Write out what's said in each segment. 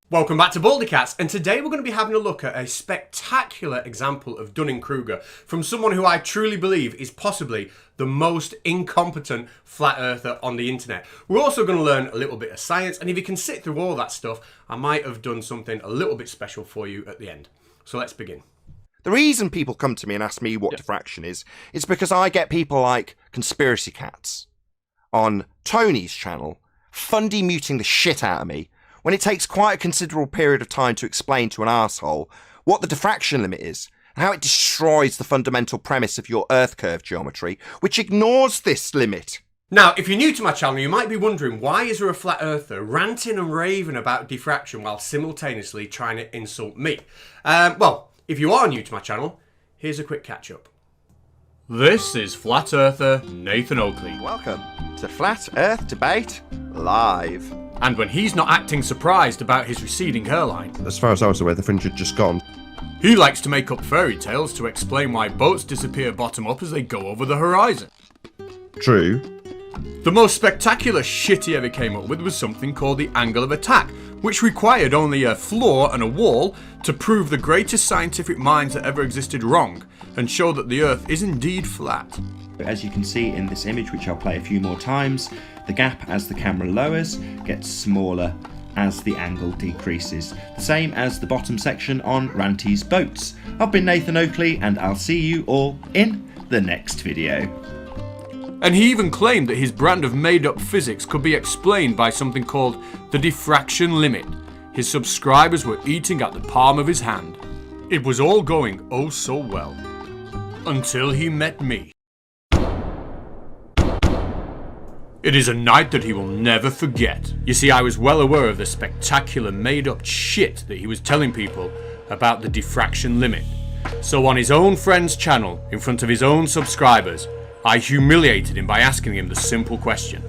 Welcome back to Baldycats, and today we're going to be having a look at a spectacular example of Dunning-Kruger from someone who I truly believe is possibly the most incompetent flat earther on the internet. We're also going to learn a little bit of science, and if you can sit through all that stuff, I might have done something a little bit special for you at the end. So let's begin. The reason people come to me and ask me what diffraction is because I get people like Conspiracy Cats on Tony's channel fundy muting the shit out of me when it takes quite a considerable period of time to explain to an arsehole what the diffraction limit is and how it destroys the fundamental premise of your Earth curve geometry, which ignores this limit. Now, if you're new to my channel, you might be wondering, why is there a flat earther ranting and raving about diffraction while simultaneously trying to insult me? Well, if you are new to my channel, here's a quick catch-up. This is Flat Earther Nathan Oakley. Welcome to Flat Earth Debate Live. And when he's not acting surprised about his receding hairline, as far as I was aware, the fringe had just gone. He likes to make up fairy tales to explain why boats disappear bottom up as they go over the horizon. True. The most spectacular shit he ever came up with was something called the angle of attack, which required only a floor and a wall to prove the greatest scientific minds that ever existed wrong, and show that the Earth is indeed flat. As you can see in this image, which I'll play a few more times, the gap as the camera lowers gets smaller as the angle decreases. The same as the bottom section on Ranty's boats. I've been Nathan Oakley, and I'll see you all in the next video. And he even claimed that his brand of made-up physics could be explained by something called the diffraction limit. His subscribers were eating at the palm of his hand. It was all going oh so well. Until he met me. It is a night that he will never forget. You see, I was well aware of the spectacular made-up shit that he was telling people about the diffraction limit. So on his own friend's channel, in front of his own subscribers, I humiliated him by asking him the simple question: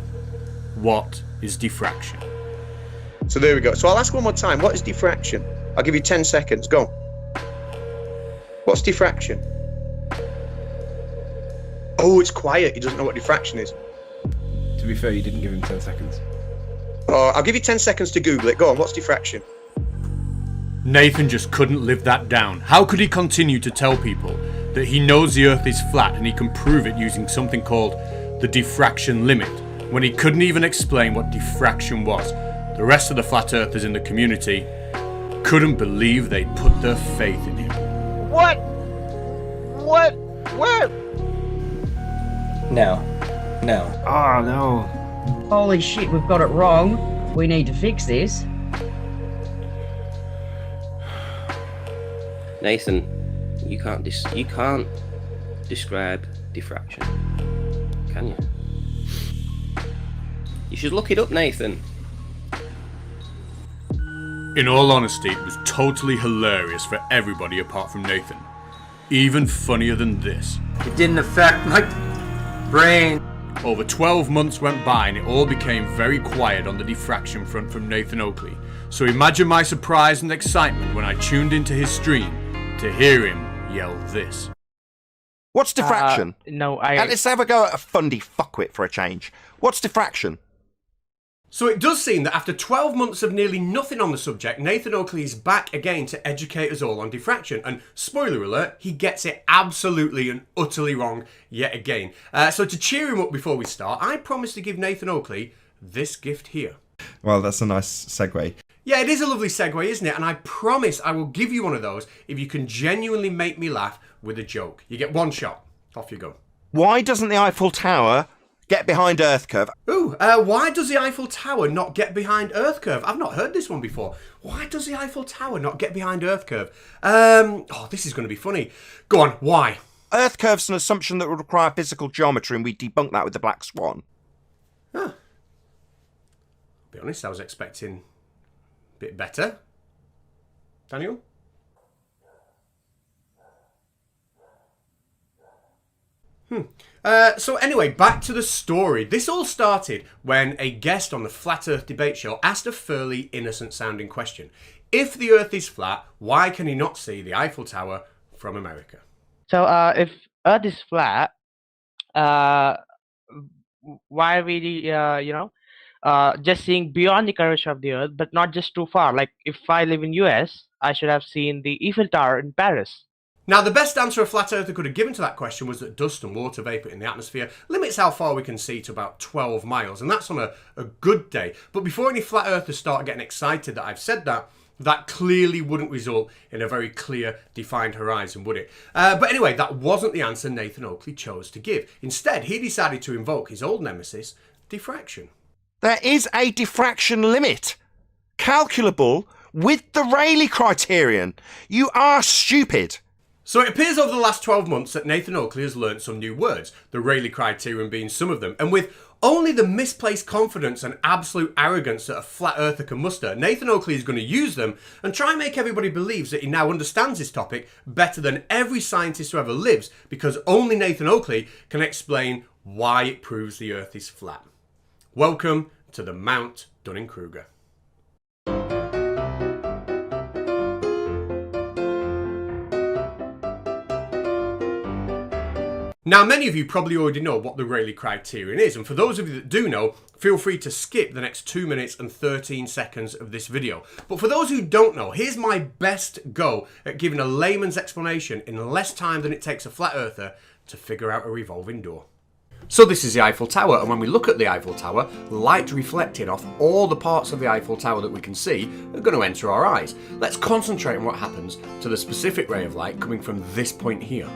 what is diffraction? So there we go. So I'll ask one more time. What is diffraction? I'll give you 10 seconds. Go. What's diffraction? Oh, it's quiet. He doesn't know what diffraction is. To be fair, you didn't give him 10 seconds. Oh, I'll give you 10 seconds to Google it. Go on. What's diffraction? Nathan just couldn't live that down. How could he continue to tell people that he knows the Earth is flat and he can prove it using something called the diffraction limit, when he couldn't even explain what diffraction was? The rest of the flat earthers in the community couldn't believe they'd put their faith in him. What? Where? No. Oh no. Holy shit, we've got it wrong. We need to fix this. Nathan, you can't describe diffraction, can you? You should look it up, Nathan. In all honesty, it was totally hilarious for everybody apart from Nathan. Even funnier than this. It didn't affect my brain. Over 12 months went by and it all became very quiet on the diffraction front from Nathan Oakley. So imagine my surprise and excitement when I tuned into his stream to hear him yell this. What's diffraction? No, And let's have a go at a fundy fuckwit for a change. What's diffraction? So it does seem that after 12 months of nearly nothing on the subject, Nathan Oakley is back again to educate us all on diffraction. And spoiler alert, he gets it absolutely and utterly wrong yet again. So to cheer him up before we start, I promise to give Nathan Oakley this gift here. Well, that's a nice segue. Yeah, it is a lovely segue, isn't it? And I promise I will give you one of those if you can genuinely make me laugh with a joke. You get one shot. Off you go. Why doesn't the Eiffel Tower get behind Earth curve? Ooh, why does the Eiffel Tower not get behind Earth curve? I've not heard this one before. Why does the Eiffel Tower not get behind Earth curve? Oh, this is going to be funny. Go on, why? Earth curve's an assumption that would require physical geometry, and we debunk that with the black swan. Huh. I'll be honest, I was expecting a bit better. Daniel? So anyway, back to the story. This all started when a guest on the Flat Earth debate show asked a fairly innocent sounding question. If the Earth is flat, why can he not see the Eiffel Tower from America? So, if Earth is flat, why really, just seeing beyond the curvature of the Earth, but not just too far. Like if I live in US, I should have seen the Eiffel Tower in Paris. Now, the best answer a flat earther could have given to that question was that dust and water vapour in the atmosphere limits how far we can see to about 12 miles, and that's on a good day. But before any flat earthers start getting excited that I've said that, that clearly wouldn't result in a very clear, defined horizon, would it? But anyway, that wasn't the answer Nathan Oakley chose to give. Instead, he decided to invoke his old nemesis, diffraction. There is a diffraction limit, calculable with the Rayleigh Criterion. You are stupid. So it appears over the last 12 months that Nathan Oakley has learnt some new words, the Rayleigh Criterion being some of them, and with only the misplaced confidence and absolute arrogance that a flat earther can muster, Nathan Oakley is going to use them and try and make everybody believe that he now understands this topic better than every scientist who ever lives, because only Nathan Oakley can explain why it proves the Earth is flat. Welcome to the Mount Dunning-Kruger. Now, many of you probably already know what the Rayleigh Criterion is, and for those of you that do know, feel free to skip the next 2 minutes and 13 seconds of this video. But for those who don't know, here's my best go at giving a layman's explanation in less time than it takes a flat earther to figure out a revolving door. So this is the Eiffel Tower, and when we look at the Eiffel Tower, light reflecting off all the parts of the Eiffel Tower that we can see are going to enter our eyes. Let's concentrate on what happens to the specific ray of light coming from this point here.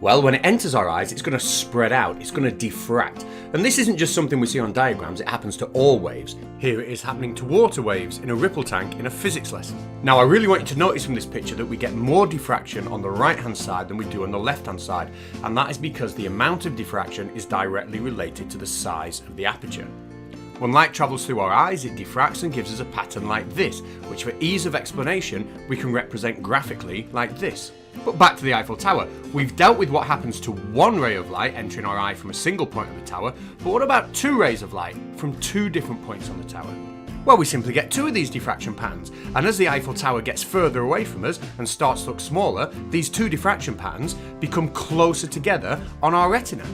Well, when it enters our eyes, it's going to spread out, it's going to diffract. And this isn't just something we see on diagrams, it happens to all waves. Here it is happening to water waves in a ripple tank in a physics lesson. Now, I really want you to notice from this picture that we get more diffraction on the right-hand side than we do on the left-hand side. And that is because the amount of diffraction is directly related to the size of the aperture. When light travels through our eyes, it diffracts and gives us a pattern like this, which for ease of explanation, we can represent graphically like this. But back to the Eiffel Tower. We've dealt with what happens to one ray of light entering our eye from a single point of the tower, but what about two rays of light from two different points on the tower? Well, we simply get two of these diffraction patterns, and as the Eiffel Tower gets further away from us and starts to look smaller, these two diffraction patterns become closer together on our retina.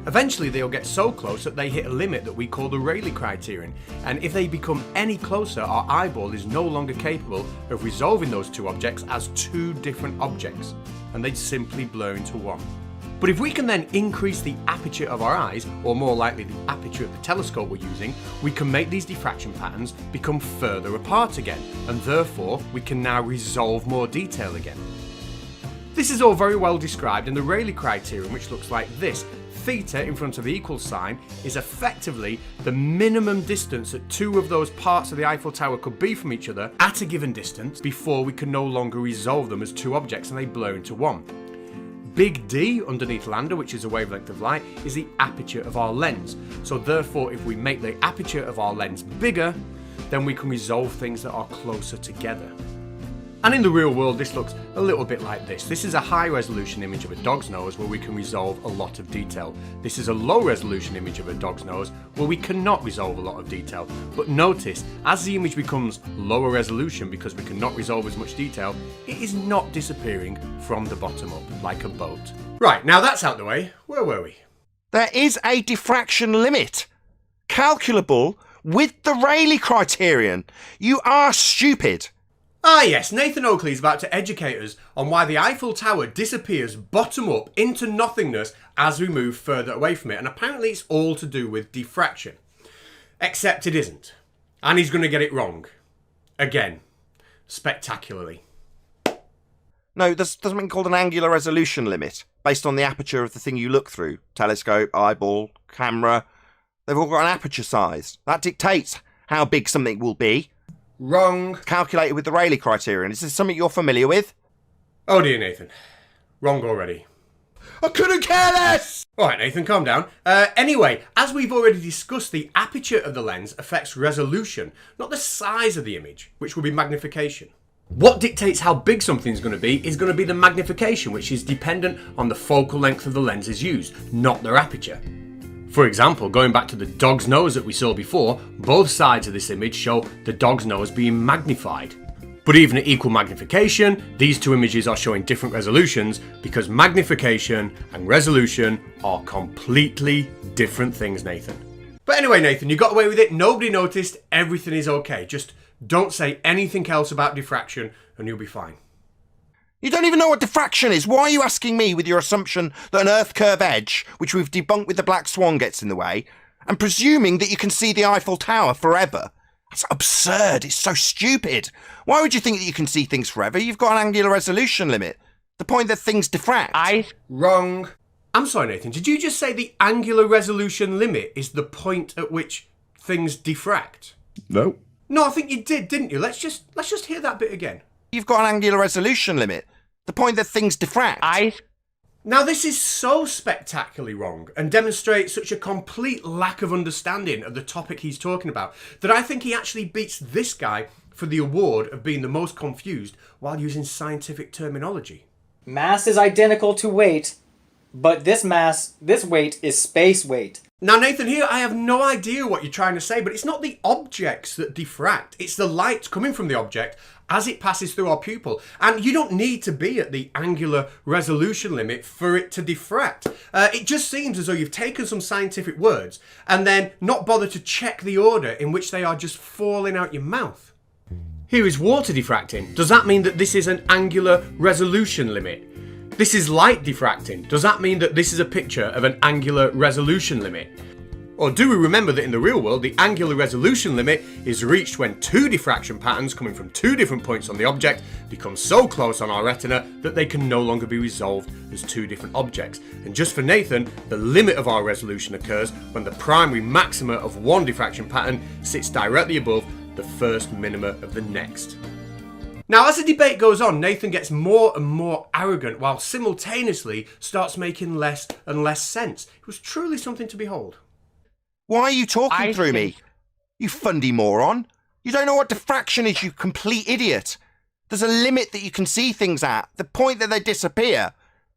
Eventually they'll get so close that they hit a limit that we call the Rayleigh Criterion, and if they become any closer, our eyeball is no longer capable of resolving those two objects as two different objects, and they simply blur into one. But if we can then increase the aperture of our eyes, or more likely the aperture of the telescope we're using, we can make these diffraction patterns become further apart again, and therefore we can now resolve more detail again. This is all very well described in the Rayleigh Criterion, which looks like this. Theta in front of the equal sign is effectively the minimum distance that two of those parts of the Eiffel Tower could be from each other at a given distance before we can no longer resolve them as two objects and they blur into one. Big D underneath lambda, which is a wavelength of light, is the aperture of our lens. So therefore, if we make the aperture of our lens bigger, then we can resolve things that are closer together. And in the real world, this looks a little bit like this. This is a high resolution image of a dog's nose where we can resolve a lot of detail. This is a low resolution image of a dog's nose where we cannot resolve a lot of detail. But notice, as the image becomes lower resolution because we cannot resolve as much detail, it is not disappearing from the bottom up like a boat. Right, now that's out the way, where were we? There is a diffraction limit, calculable with the Rayleigh Criterion. You are stupid. Ah yes, Nathan Oakley is about to educate us on why the Eiffel Tower disappears bottom up into nothingness as we move further away from it, and apparently it's all to do with diffraction. Except it isn't. And he's going to get it wrong. Again. Spectacularly. No, there's something called an angular resolution limit, based on the aperture of the thing you look through. Telescope, eyeball, camera. They've all got an aperture size. That dictates how big something will be. Wrong. Calculated with the Rayleigh Criterion. Is this something you're familiar with? Oh dear, Nathan. Wrong already. I couldn't care less! Alright, Nathan, calm down. Anyway, as we've already discussed, the aperture of the lens affects resolution, not the size of the image, which will be magnification. What dictates how big something's going to be is going to be the magnification, which is dependent on the focal length of the lenses used, not their aperture. For example, going back to the dog's nose that we saw before, both sides of this image show the dog's nose being magnified. But even at equal magnification, these two images are showing different resolutions because magnification and resolution are completely different things, Nathan. But anyway, Nathan, you got away with it. Nobody noticed. Everything is okay. Just don't say anything else about diffraction and you'll be fine. You don't even know what diffraction is. Why are you asking me with your assumption that an Earth curve edge, which we've debunked with the black swan, gets in the way, and presuming that you can see the Eiffel Tower forever? That's absurd. It's so stupid. Why would you think that you can see things forever? You've got an angular resolution limit. The point that things diffract. Wrong. I'm sorry, Nathan. Did you just say the angular resolution limit is the point at which things diffract? No. No, I think you did, didn't you? Let's just hear that bit again. You've got an angular resolution limit. The point that things diffract. Now, this is so spectacularly wrong and demonstrates such a complete lack of understanding of the topic he's talking about that I think he actually beats this guy for the award of being the most confused while using scientific terminology. Mass is identical to weight, but this weight is space weight. Now, Nathan, here I have no idea what you're trying to say, but it's not the objects that diffract. It's the light coming from the object as it passes through our pupil. And you don't need to be at the angular resolution limit for it to diffract. It just seems as though you've taken some scientific words and then not bothered to check the order in which they are just falling out your mouth. Here is water diffracting. Does that mean that this is an angular resolution limit? This is light diffracting. Does that mean that this is a picture of an angular resolution limit? Or do we remember that in the real world, the angular resolution limit is reached when two diffraction patterns coming from two different points on the object become so close on our retina that they can no longer be resolved as two different objects. And just for Nathan, the limit of our resolution occurs when the primary maxima of one diffraction pattern sits directly above the first minima of the next. Now, as the debate goes on, Nathan gets more and more arrogant while simultaneously starts making less and less sense. It was truly something to behold. Why are you talking through me? You fundy moron. You don't know what diffraction is, you complete idiot. There's a limit that you can see things at. The point that they disappear.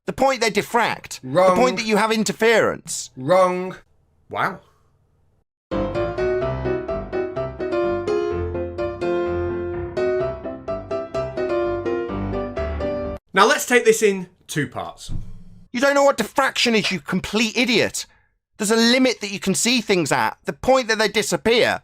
The point they diffract. Wrong. The point that you have interference. Wrong. Wow. Now let's take this in two parts. You don't know what diffraction is, you complete idiot. There's a limit that you can see things at. The point that they disappear.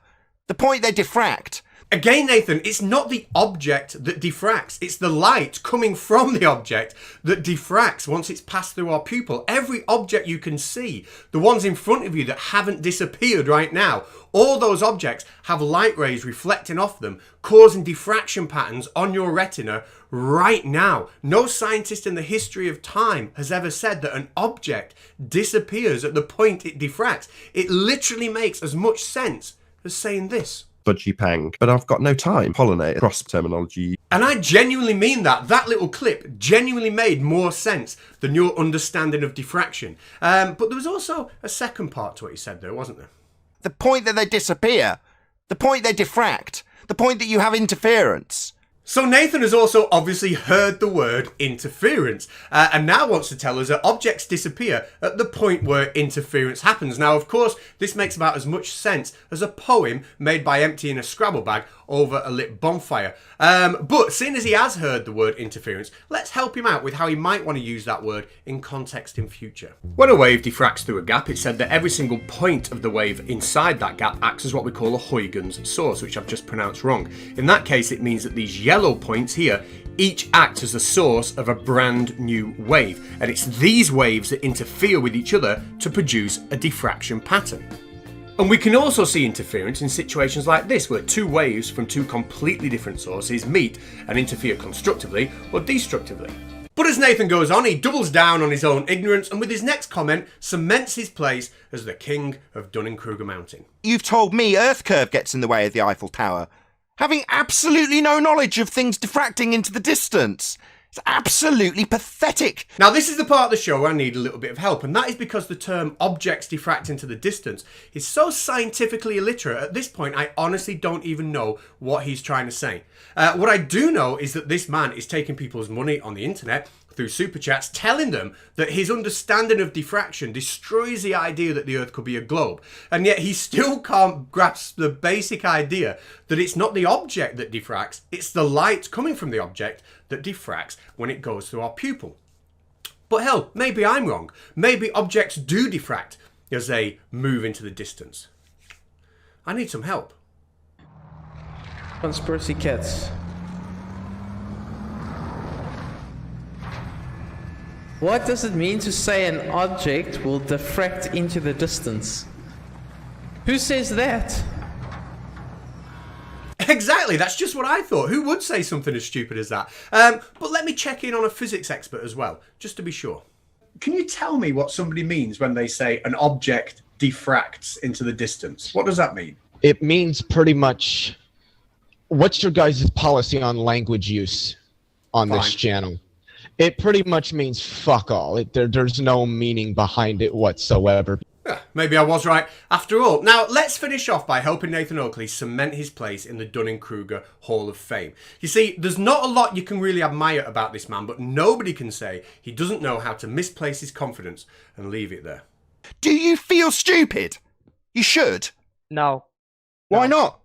The point they diffract. Again, Nathan, it's not the object that diffracts. It's the light coming from the object that diffracts once it's passed through our pupil. Every object you can see, the ones in front of you that haven't disappeared right now, all those objects have light rays reflecting off them, causing diffraction patterns on your retina right now. No scientist in the history of time has ever said that an object disappears at the point it diffracts. It literally makes as much sense as saying this. Budgie pang. But I've got no time. Pollinate cross terminology. And I genuinely mean that. That little clip genuinely made more sense than your understanding of diffraction. But there was also a second part to what you said there, wasn't there? The point that they disappear. The point they diffract. The point that you have interference. So Nathan has also obviously heard the word interference and now wants to tell us that objects disappear at the point where interference happens. Now, of course, this makes about as much sense as a poem made by emptying a Scrabble bag over a lit bonfire. But seeing as he has heard the word interference, let's help him out with how he might want to use that word in context in future. When a wave diffracts through a gap, it's said that every single point of the wave inside that gap acts as what we call a Huygens source, which I've just pronounced wrong. In that case, it means that these yellow points here each act as the source of a brand new wave, and it's these waves that interfere with each other to produce a diffraction pattern. And we can also see interference in situations like this, where two waves from two completely different sources meet and interfere constructively or destructively. But as Nathan goes on, he doubles down on his own ignorance and with his next comment cements his place as the king of Dunning-Kruger Mountain. You've told me Earth curve gets in the way of the Eiffel Tower, having absolutely no knowledge of things diffracting into the distance. It's absolutely pathetic. Now, this is the part of the show where I need a little bit of help, and that is because the term objects diffract into the distance is so scientifically illiterate. At this point, I honestly don't even know what he's trying to say. What I do know is that this man is taking people's money on the internet through super chats, telling them that his understanding of diffraction destroys the idea that the Earth could be a globe. And yet he still can't grasp the basic idea that it's not the object that diffracts, it's the light coming from the object that diffracts when it goes through our pupil. But hell, maybe I'm wrong. Maybe objects do diffract as they move into the distance. I need some help. Conspiracy cats. What does it mean to say an object will diffract into the distance? Who says that? Exactly, that's just what I thought. Who would say something as stupid as that? But let me check in on a physics expert as well, just to be sure. Can you tell me what somebody means when they say an object diffracts into the distance? What does that mean? It means pretty much... What's your guys' policy on language use on this channel? It pretty much means fuck all. There's no meaning behind it whatsoever. Yeah, maybe I was right after all. Now, let's finish off by helping Nathan Oakley cement his place in the Dunning-Kruger Hall of Fame. You see, there's not a lot you can really admire about this man, but nobody can say he doesn't know how to misplace his confidence and leave it there. Do you feel stupid? You should. No. Why not?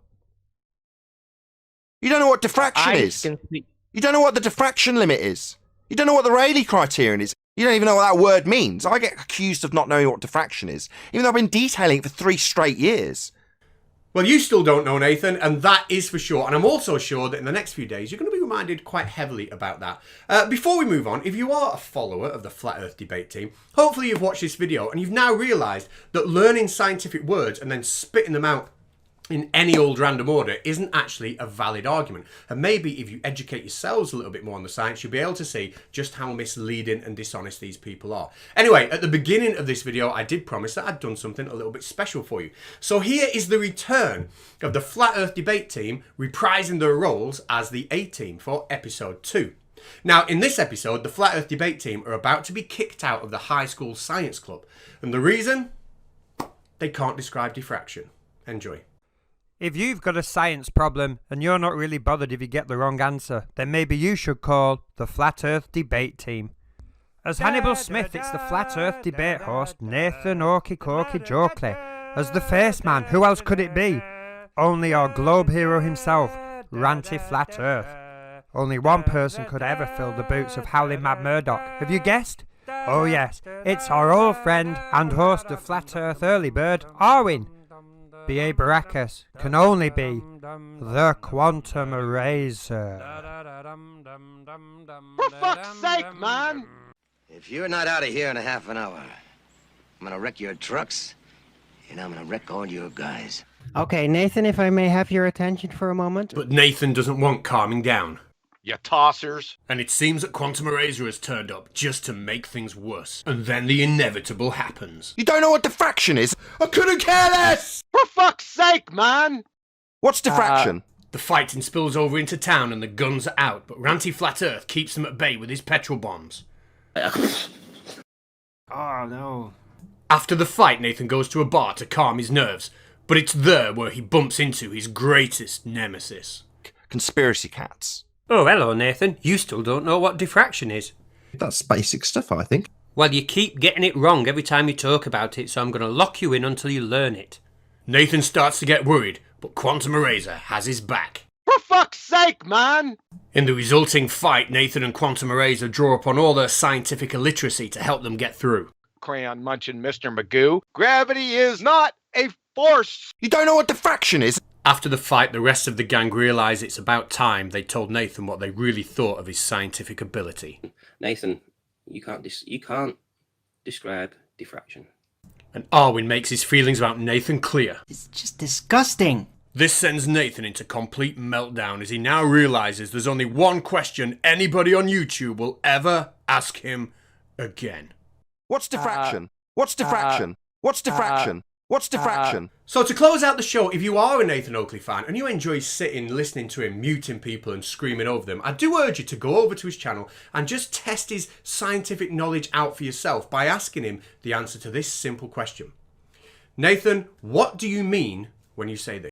You don't know what diffraction is. You don't know what the diffraction limit is. You don't know what the Rayleigh Criterion is. You don't even know what that word means. I get accused of not knowing what diffraction is, even though I've been detailing it for 3 straight years. Well, you still don't know, Nathan, and that is for sure. And I'm also sure that in the next few days, you're going to be reminded quite heavily about that. Before we move on, if you are a follower of the Flat Earth Debate team, hopefully you've watched this video and you've now realised that learning scientific words and then spitting them out in any old random order isn't actually a valid argument. And maybe if you educate yourselves a little bit more on the science, you'll be able to see just how misleading and dishonest these people are. Anyway, at the beginning of this video, I did promise that I'd done something a little bit special for you. So here is the return of the Flat Earth Debate team reprising their roles as the A-Team for episode 2. Now, in this episode, the Flat Earth Debate team are about to be kicked out of the high school science club. And the reason? They can't describe diffraction. Enjoy. If you've got a science problem and you're not really bothered if you get the wrong answer, then maybe you should call the Flat Earth Debate team. As Hannibal Smith, it's the Flat Earth Debate host, Nathan Orky Corky Jokley. As the face man, who else could it be? Only our globe hero himself, Ranty Flat Earth. Only one person could ever fill the boots of Howling Mad Murdoch. Have you guessed? Oh yes, it's our old friend and host of Flat Earth Early Bird, Arwin. B.A. Baracus can only be the Quantum Eraser. For fuck's sake, man! If you're not out of here in a half an hour, I'm gonna wreck your trucks, and I'm gonna wreck all your guys. Okay, Nathan, if I may have your attention for a moment. But Nathan doesn't want calming down. You tossers. And it seems that Quantum Eraser has turned up just to make things worse. And then the inevitable happens. You don't know what diffraction is? I couldn't care less! For fuck's sake, man! What's diffraction? The fighting spills over into town and the guns are out, but Ranty Flat Earth keeps them at bay with his petrol bombs. Oh no. After the fight, Nathan goes to a bar to calm his nerves, but it's there where he bumps into his greatest nemesis. Conspiracy cats. Oh, hello, Nathan. You still don't know what diffraction is. That's basic stuff, I think. Well, you keep getting it wrong every time you talk about it, so I'm going to lock you in until you learn it. Nathan starts to get worried, but Quantum Eraser has his back. For fuck's sake, man! In the resulting fight, Nathan and Quantum Eraser draw upon all their scientific illiteracy to help them get through. Crayon munching Mr. Magoo. Gravity is not a force! You don't know what diffraction is? After the fight, the rest of the gang realise it's about time they told Nathan what they really thought of his scientific ability. Nathan, you can't describe diffraction. And Arwin makes his feelings about Nathan clear. It's just disgusting. This sends Nathan into complete meltdown as he now realises there's only one question anybody on YouTube will ever ask him again. What's diffraction? What's diffraction? What's diffraction? What's diffraction? So to close out the show, if you are a Nathan Oakley fan and you enjoy sitting, listening to him, muting people and screaming over them, I do urge you to go over to his channel and just test his scientific knowledge out for yourself by asking him the answer to this simple question. Nathan, what do you mean when you say this?